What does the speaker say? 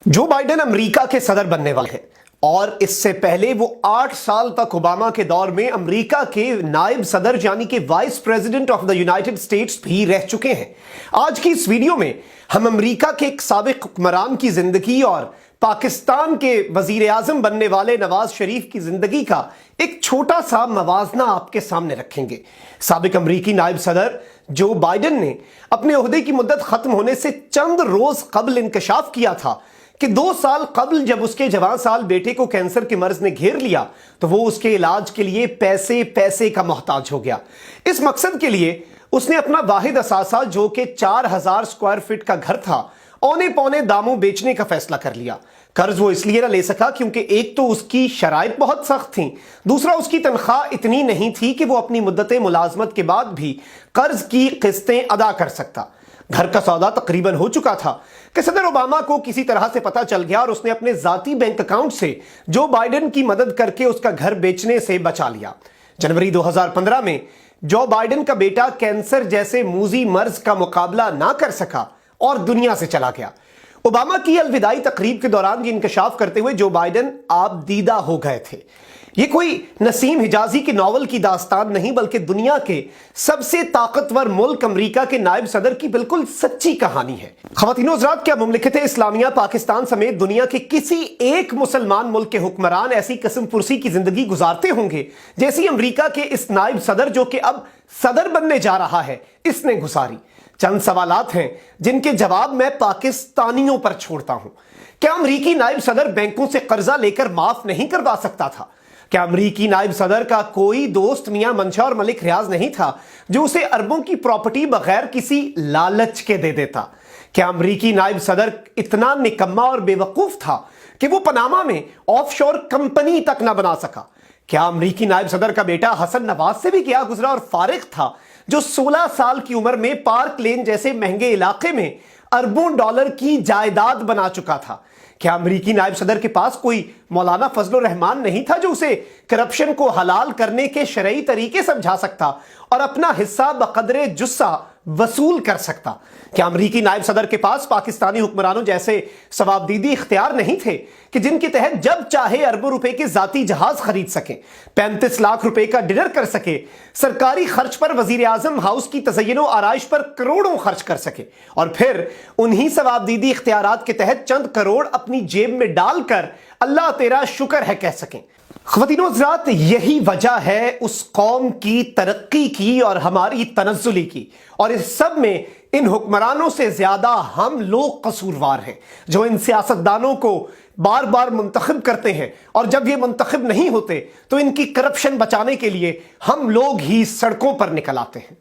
Joe Biden America के सदर बनने वाले हैं और इससे पहले वो 8 साल तक ओबामा के दौर में अमेरिका के नायब सदर यानी कि vice president of the United states भी रह चुके हैं। आज की इस वीडियो में हम अमेरिका के एक साबिक हुक्मरान की जिंदगी और पाकिस्तान के वजीर आजम बनने वाले नवाज शरीफ की जिंदगी का एक छोटा सा मवाजना आपके सामने रखेंगे। साबिक अमरीकी नायब सदर जो बाइडेन ने अपने ओहदे की मुद्दत खत्म होने से चंद रोज कबल इंकशाफ किया था कि 2 साल कबल जब उसके जवान साल बेटे को कैंसर के मर्ज ने घेर लिया तो वो उसके इलाज के लिए पैसे का मोहताज हो गया। इस मकसद के लिए उसने अपना वाहिद असासा जो कि 4000 स्क्वायर फीट का घर था औने पौने दामों बेचने का फैसला कर लिया। कर्ज वो इसलिए ना ले सका क्योंकि एक तो उसकी शराइत बहुत सख्त थी, दूसरा उसकी तनख्वाह इतनी नहीं थी कि वो अपनी मुद्दत मुलाजमत के बाद भी कर्ज की किस्तें अदा कर सकता। घर का सौदा तकरीबन हो चुका था कि सदर ओबामा को किसी तरह से पता चल गया और उसने अपने जाती बैंक अकाउंट से जो बाइडेन की मदद करके उसका घर बेचने से बचा लिया। जनवरी 2015 में जो बाइडेन का बेटा कैंसर जैसे मूजी मर्ज का मुकाबला ना कर सका और दुनिया से चला गया। ओबामा की अलविदाई तकरीब के दौरान ये इंकशाफ करते हुए जो बाइडेन आप दीदा हो गए थे। ये कोई नसीम हिजाजी की नॉवल की दास्तान नहीं बल्कि दुनिया के सबसे ताकतवर मुल्क अमेरिका के नायब सदर की बिल्कुल सच्ची कहानी है। ख़वातीन हज़रात, क्या मुमलिकत इस्लामिया पाकिस्तान समेत दुनिया के किसी एक मुसलमान मुल्क के हुक्मरान ऐसी कसम पुरसी की जिंदगी गुजारते होंगे जैसी अमेरिका के इस नायब सदर जो कि अब सदर बनने जा रहा है इसने गुजारी? चंद सवालात हैं जिनके जवाब मैं पाकिस्तानियों पर छोड़ता हूं। क्या अमेरिकी नायब सदर बैंकों से कर्जा लेकर माफ नहीं करवा सकता था? क्या अमेरिकी नायब सदर का कोई दोस्त मियां मंशा और मलिक रियाज नहीं था जो उसे अरबों की प्रॉपर्टी बगैर किसी लालच के दे देता? क्या अमेरिकी नायब सदर इतना निकम्मा और बेवकूफ था कि वो पनामा में ऑफशोर कंपनी तक ना बना सका? क्या अमेरिकी नायब सदर का बेटा हसन नवाज से भी क्या गुजरा और फारिग था जो 16 साल की उम्र में पार्क लेन जैसे महंगे इलाके में अरबों डॉलर की जायदाद बना चुका था? क्या अमेरिकी नायब सदर के पास कोई मौलाना फजलुर रहमान नहीं था जो उसे करप्शन को हलाल करने के शरई तरीके समझा सकता और अपना हिस्सा बकदरे जुस्सा वसूल कर सकता? क्या अमेरिकी नायब सदर के पास पाकिस्तानी हुक्मरानों जैसे सवाबदीदी इख्तियार नहीं थे कि जिनके तहत जब चाहे अरबों रुपए के जाती जहाज खरीद सके, 35 लाख रुपए का डिनर कर सके, सरकारी खर्च पर वजीर आजम हाउस की तज़य्युन आराइश पर करोड़ों खर्च कर सके और फिर उन्हीं सवाबदीदी इख्तियारात के तहत चंद करोड़ अपनी जेब में डालकर अल्लाह तेरा शुक्र है कह सकें? ख़वातीन हज़रात, यही वजह है उस कौम की तरक्की की और हमारी तनज़्ज़ुली की, और इस सब में इन हुक्मरानों से ज्यादा हम लोग कसूरवार हैं जो इन सियासतदानों को बार बार मुंतखब करते हैं और जब ये मुंतखब नहीं होते तो इनकी करप्शन बचाने के लिए हम लोग ही सड़कों पर निकल आते हैं।